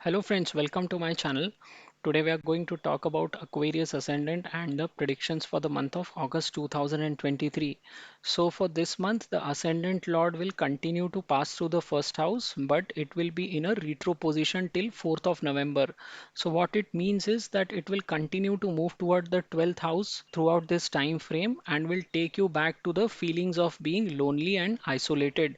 Hello friends, welcome to my channel. Today we are going to talk about Aquarius Ascendant and the predictions for the month of August 2023. So for this month, the Ascendant Lord will continue to pass through the first house, but it will be in a retro position till 4th of November. So what it means is that it will continue to move toward the 12th house throughout this time frame and will take you back to the feelings of being lonely and isolated.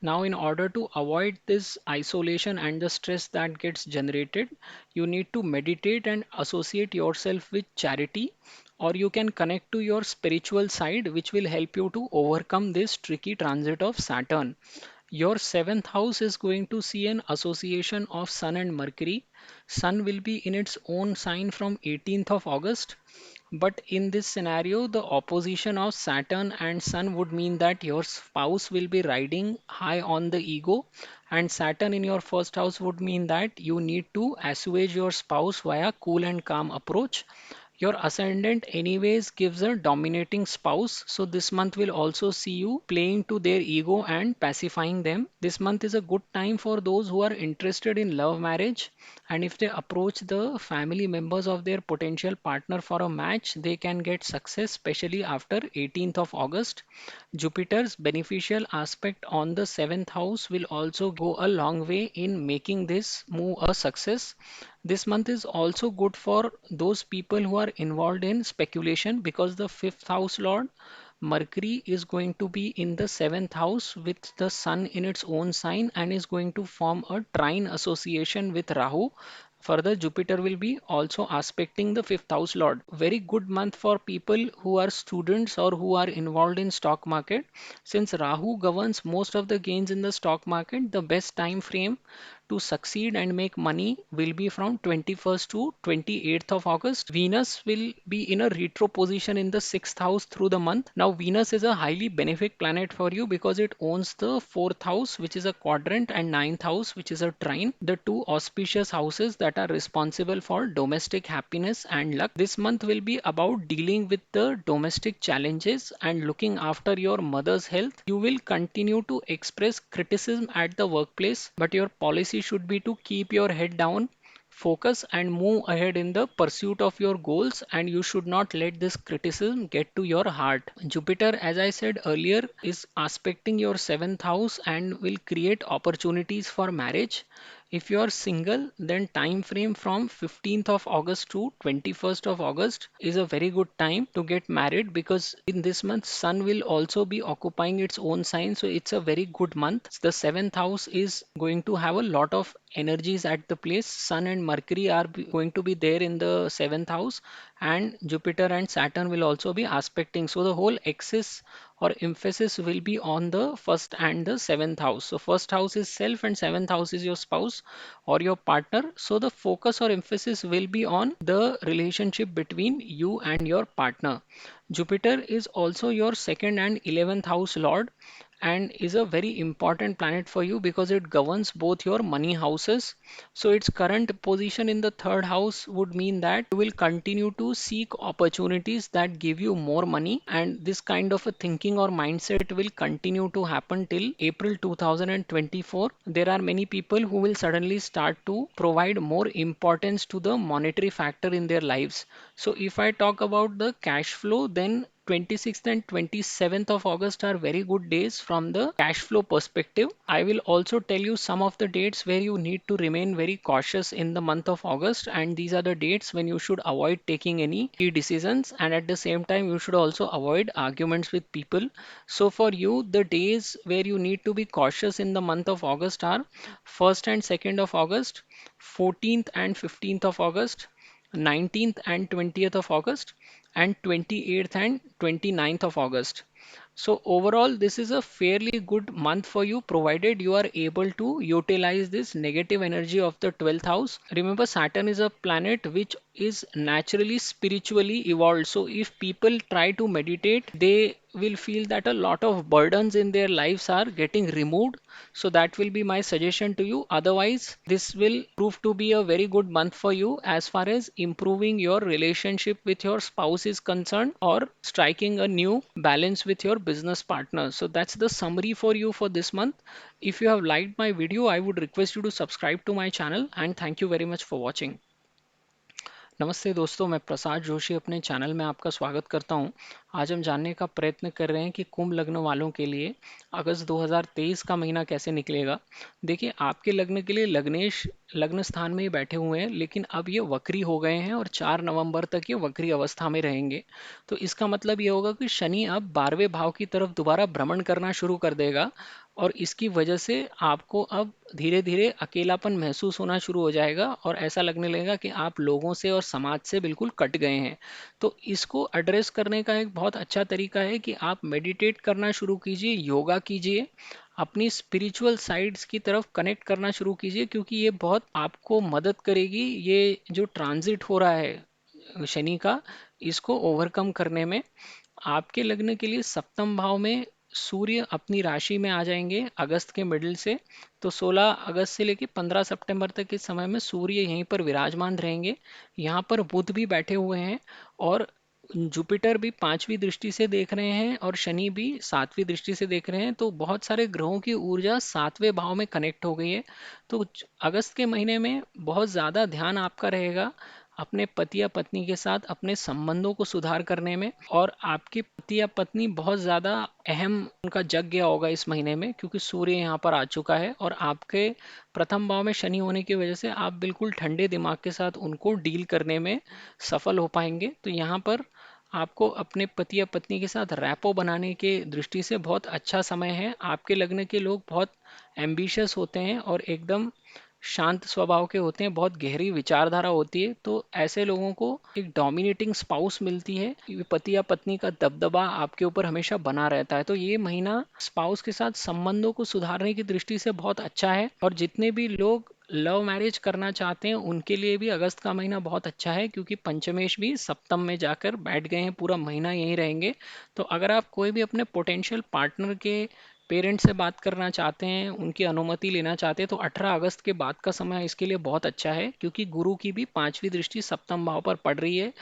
Now, in order to avoid this isolation and the stress that gets generated, you need to meditate and associate yourself with charity, or you can connect to your spiritual side, which will help you to overcome this tricky transit of Saturn. Your seventh house is going to see an association of Sun and Mercury. Sun will be in its own sign from 18th of August, but in this scenario, the opposition of Saturn and Sun would mean that your spouse will be riding high on the ego, and Saturn in your first house would mean that you need to assuage your spouse via cool and calm approach. Your ascendant anyways gives a dominating spouse, so this month will also see you playing to their ego and pacifying them. This month is a good time for those who are interested in love marriage, and if they approach the family members of their potential partner for a match, they can get success, especially after 18th of August. Jupiter's beneficial aspect on the seventh house will also go a long way in making this move a success. This month is also good for those people who are involved in speculation because the fifth house lord Mercury is going to be in the seventh house with the sun in its own sign and is going to form a trine association with Rahu. Further, Jupiter will be also aspecting the fifth house lord. Very good month for people who are students or who are involved in stock market. Since Rahu governs most of the gains in the stock market, the best time frame to succeed and make money will be from 21st to 28th of August. Venus will be in a retro position in the sixth house through the month. Now, Venus is a highly benefic planet for you because it owns the fourth house, which is a quadrant, and ninth house, which is a trine, the two auspicious houses that are responsible for domestic happiness and luck. This month will be about dealing with the domestic challenges and looking after your mother's health. You will continue to express criticism at the workplace, but your policy should be to keep your head down, focus, and move ahead in the pursuit of your goals. And you should not let this criticism get to your heart. Jupiter, as I said earlier, is aspecting your seventh house and will create opportunities for marriage. If you are single, then time frame from 15th of August to 21st of August is a very good time to get married because in this month Sun will also be occupying its own sign, so it's a very good month. The seventh house is going to have a lot of energies at the place. Sun and Mercury are going to be there in the seventh house, and Jupiter and Saturn will also be aspecting. So the whole axis or emphasis will be on the first and the seventh house. So first house is self and seventh house is your spouse or your partner. So the focus or emphasis will be on the relationship between you and your partner. Jupiter is also your second and 11th house lord and is a very important planet for you because it governs both your money houses. So its current position in the third house would mean that you will continue to seek opportunities that give you more money, and this kind of a thinking or mindset will continue to happen till April 2024. There are many people who will suddenly start to provide more importance to the monetary factor in their lives. So if I talk about the cash flow, then 26th and 27th of August are very good days from the cash flow perspective. I will also tell you some of the dates where you need to remain very cautious in the month of August, and these are the dates when you should avoid taking any key decisions, and at the same time you should also avoid arguments with people. So for you, the days where you need to be cautious in the month of August are 1st and 2nd of August, 14th and 15th of August, 19th and 20th of August, and 28th and 29th of August. So overall, this is a fairly good month for you provided you are able to utilize this negative energy of the 12th house. Remember, Saturn is a planet which is naturally spiritually evolved. So if people try to meditate, they will feel that a lot of burdens in their lives are getting removed. So that will be my suggestion to you. Otherwise, this will prove to be a very good month for you as far as improving your relationship with your spouse is concerned, or striking a new balance with your business partner. So that's the summary for you for this month. If you have liked my video, I would request you to subscribe to my channel, and thank you very much for watching. नमस्ते दोस्तों, मैं प्रसाद जोशी अपने channel में आपका स्वागत करता हूं। आज हम जानने का प्रयत्न कर रहे हैं कि कुंभ लग्न वालों के लिए अगस्त 2023 का महीना कैसे निकलेगा। देखिए, आपके लग्न के लिए लग्नेश लग्न स्थान में ही बैठे हुए हैं, लेकिन अब ये वक्री हो गए हैं और 4 नवंबर तक ये वक्री अवस्था में रहेंगे। तो इसका मतलब ये होगा कि शनि अब 12वें भाव की तरफ दोबारा भ्रमण करना शुरू कर देगा, और इसकी वजह से आपको अब धीरे धीरे अकेलापन महसूस होना शुरू हो जाएगा और ऐसा लगने लगेगा कि आप लोगों से और समाज से बिल्कुल कट गए हैं। तो इसको एड्रेस करने का एक बहुत अच्छा तरीका है कि आप मेडिटेट करना शुरू कीजिए, योगा कीजिए, अपनी स्पिरिचुअल साइड्स की तरफ कनेक्ट करना शुरू कीजिए, क्योंकि ये बहुत आपको मदद करेगी। ये जो ट्रांजिट हो रहा है शनि का, इसको ओवरकम करने में। आपके लग्न के लिए सप्तम भाव में सूर्य अपनी राशि में आ जाएंगे अगस्त के मिडिल से। तो 16 अगस्त से लेकर 15 सितंबर तक के समय में सूर्य यहीं पर विराजमान रहेंगे। यहाँ पर बुध भी बैठे हुए हैं, और जुपिटर भी 5वीं दृष्टि से देख रहे हैं, और शनि भी 7वीं दृष्टि से देख रहे हैं। तो बहुत सारे ग्रहों की ऊर्जा 7वें भाव में कनेक्ट हो गई है। तो अगस्त के महीने में बहुत ज़्यादा ध्यान आपका रहेगा अपने पति या पत्नी के साथ अपने संबंधों को सुधार करने में। और आपके पति या पत्नी बहुत ज़्यादा अहम उनका जग गया होगा इस महीने में, क्योंकि सूर्य यहाँ पर आ चुका है, और आपके प्रथम भाव में शनि होने की वजह से आप बिल्कुल ठंडे दिमाग के साथ उनको डील करने में सफल हो पाएंगे। तो यहाँ पर आपको अपने पति या पत्नी के साथ रैपो बनाने के दृष्टि से बहुत अच्छा समय है। आपके लग्न के लोग बहुत एम्बिशियस होते हैं और एकदम शांत स्वभाव के होते हैं, बहुत गहरी विचारधारा होती है। तो ऐसे लोगों को एक डोमिनेटिंग स्पाउस मिलती है, ये पति या पत्नी का दबदबा आपके ऊपर हमेशा बना रहता है। तो ये महीना स्पाउस के साथ संबंधों को सुधारने की दृष्टि से बहुत अच्छा है। और जितने भी लोग लव मैरिज करना चाहते हैं उनके लिए भी अगस्त का महीना बहुत अच्छा है, क्योंकि पंचमेश भी सप्तम में जाकर बैठ गए हैं, पूरा महीना यहीं रहेंगे। तो अगर आप कोई भी अपने पोटेंशियल पार्टनर के पेरेंट्स से बात करना चाहते हैं, उनकी अनुमति लेना चाहते हैं, तो 18 अगस्त के बाद का समय इसके लिए बहुत अच्छा है, क्योंकि गुरु की भी 5वीं दृष्टि सप्तम भाव पर पड़ रही है।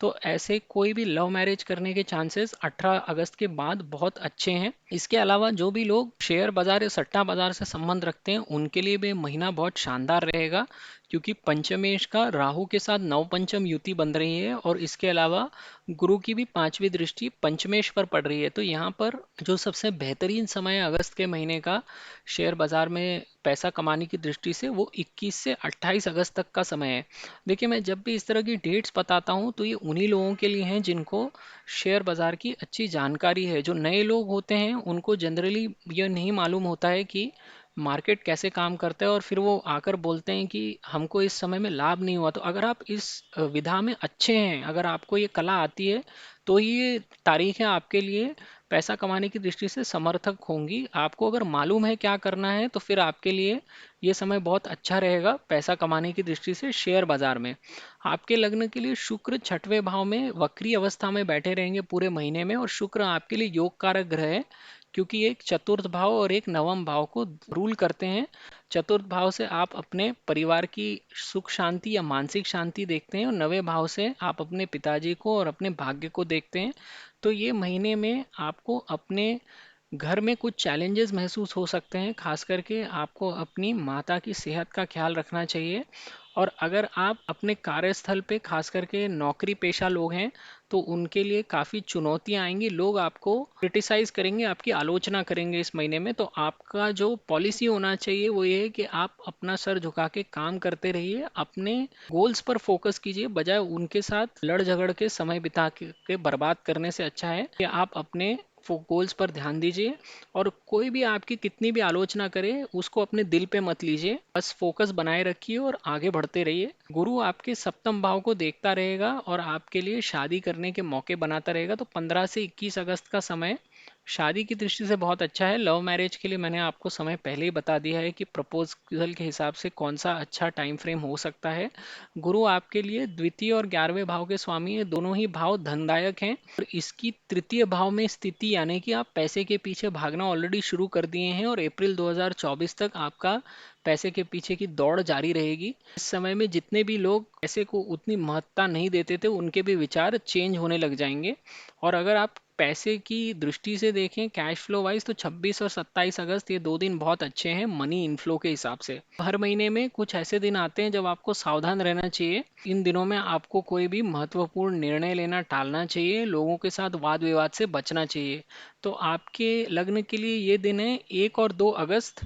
तो ऐसे कोई भी लव मैरिज करने के चांसेस 18 अगस्त के बाद बहुत अच्छे हैं। इसके अलावा जो भी लोग शेयर बाजार या सट्टा बाजार से संबंध रखते हैं उनके लिए भी महीना बहुत शानदार रहेगा, क्योंकि पंचमेश का राहु के साथ नवपंचम युति बन रही है, और इसके अलावा गुरु की भी 5वीं दृष्टि पंचमेश पर पड़ रही है। तो यहाँ पर जो सबसे बेहतरीन समय है अगस्त के महीने का शेयर बाजार में पैसा कमाने की दृष्टि से, वो 21 से 28 अगस्त तक का समय है। देखिए, मैं जब भी इस तरह की डेट्स बताता हूँ तो ये उन्हीं लोगों के लिए हैं जिनको शेयर बाजार की अच्छी जानकारी है। जो नए लोग होते हैं उनको जनरली ये नहीं मालूम होता है कि मार्केट कैसे काम करता है, और फिर वो आकर बोलते हैं कि हमको इस समय में लाभ नहीं हुआ। तो अगर आप इस विधा में अच्छे हैं, अगर आपको ये कला आती है, तो ये तारीखें आपके लिए पैसा कमाने की दृष्टि से समर्थक होंगी। आपको अगर मालूम है क्या करना है तो फिर आपके लिए ये समय बहुत अच्छा रहेगा पैसा कमाने की दृष्टि से शेयर बाजार में। आपके लग्न के लिए शुक्र 6वें भाव में वक्री अवस्था में बैठे रहेंगे पूरे महीने में, और शुक्र आपके लिए योग कारक ग्रह है, क्योंकि एक चतुर्थ भाव और एक नवम भाव को रूल करते हैं। चतुर्थ भाव से आप अपने परिवार की सुख शांति या मानसिक शांति देखते हैं, और नवे भाव से आप अपने पिताजी को और अपने भाग्य को देखते हैं। तो ये महीने में आपको अपने घर में कुछ चैलेंजेस महसूस हो सकते हैं, खास करके आपको अपनी माता की सेहत का ख्याल रखना चाहिए। और अगर आप अपने कार्यस्थल पे खास करके नौकरी पेशा लोग हैं तो उनके लिए काफ़ी चुनौतियां आएंगी। लोग आपको क्रिटिसाइज करेंगे, आपकी आलोचना करेंगे इस महीने में। तो आपका जो पॉलिसी होना चाहिए वो ये है कि आप अपना सर झुका के काम करते रहिए, अपने गोल्स पर फोकस कीजिए, बजाय उनके साथ लड़ झगड़ के समय बिता के बर्बाद करने से अच्छा है कि आप अपने गोल्स पर ध्यान दीजिए। और कोई भी आपकी कितनी भी आलोचना करे उसको अपने दिल पे मत लीजिए, बस फोकस बनाए रखिए और आगे बढ़ते रहिए। गुरु आपके सप्तम भाव को देखता रहेगा और आपके लिए शादी करने के मौके बनाता रहेगा। तो 15 से 21 अगस्त का समय शादी की दृष्टि से बहुत अच्छा है। लव मैरिज के लिए मैंने आपको समय पहले ही बता दिया है कि प्रपोजल के हिसाब से कौन सा अच्छा टाइम फ्रेम हो सकता है। गुरु आपके लिए द्वितीय और 11वें भाव के स्वामी है। दोनों ही भाव धनदायक हैं और इसकी तृतीय भाव में स्थिति यानी कि आप पैसे के पीछे भागना ऑलरेडी शुरू कर दिए हैं और अप्रैल 2024 तक आपका पैसे के पीछे की दौड़ जारी रहेगी। इस समय में जितने भी लोग पैसे को उतनी महत्ता नहीं देते थे उनके भी विचार चेंज होने लग जाएंगे। और अगर आप पैसे की दृष्टि से देखें कैश फ्लो वाइज, तो 26 और 27 अगस्त ये 2 दिन बहुत अच्छे हैं मनी इनफ्लो के हिसाब से। हर महीने में कुछ ऐसे दिन आते हैं जब आपको सावधान रहना चाहिए। इन दिनों में आपको कोई भी महत्वपूर्ण निर्णय लेना टालना चाहिए, लोगों के साथ वाद विवाद से बचना चाहिए। तो आपके लग्न के लिए ये दिन है 1 और 2 अगस्त,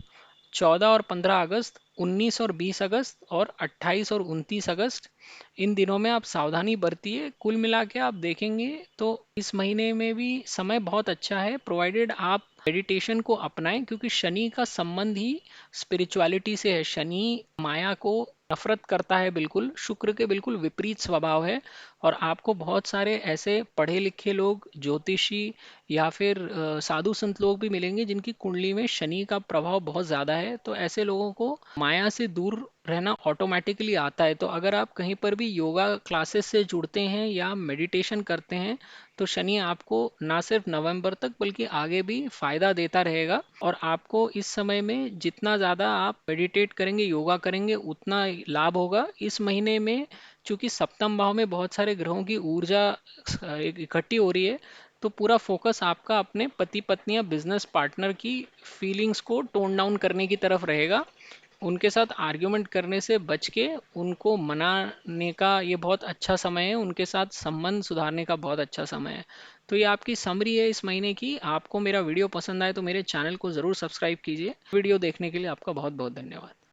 14 और 15 अगस्त, 19 और 20 अगस्त और 28 और 29 अगस्त। इन दिनों में आप सावधानी बरतिए। कुल मिला के आप देखेंगे तो इस महीने में भी समय बहुत अच्छा है, प्रोवाइडेड आप मेडिटेशन को अपनाएं, क्योंकि शनि का संबंध ही स्पिरिचुअलिटी से है। शनि माया को नफरत करता है, बिल्कुल शुक्र के बिल्कुल विपरीत स्वभाव है। और आपको बहुत सारे ऐसे पढ़े लिखे लोग, ज्योतिषी या फिर साधु संत लोग भी मिलेंगे जिनकी कुंडली में शनि का प्रभाव बहुत ज़्यादा है। तो ऐसे लोगों को माया से दूर रहना ऑटोमेटिकली आता है। तो अगर आप कहीं पर भी योगा क्लासेस से जुड़ते हैं या मेडिटेशन करते हैं तो शनि आपको ना सिर्फ नवंबर तक बल्कि आगे भी फायदा देता रहेगा। और आपको इस समय में जितना ज़्यादा आप मेडिटेट करेंगे, योगा करेंगे, उतना लाभ होगा। इस महीने में चूंकि सप्तम भाव में बहुत सारे ग्रहों की ऊर्जा इकट्ठी हो रही है, तो पूरा फोकस आपका अपने पति पत्नी या बिजनेस पार्टनर की फीलिंग्स को टोन डाउन करने की तरफ रहेगा। उनके साथ आर्ग्यूमेंट करने से बच के उनको मनाने का ये बहुत अच्छा समय है, उनके साथ संबंध सुधारने का बहुत अच्छा समय है। तो ये आपकी समरी है इस महीने की। आपको मेरा वीडियो पसंद आए तो मेरे चैनल को ज़रूर सब्सक्राइब कीजिए। वीडियो देखने के लिए आपका बहुत बहुत धन्यवाद।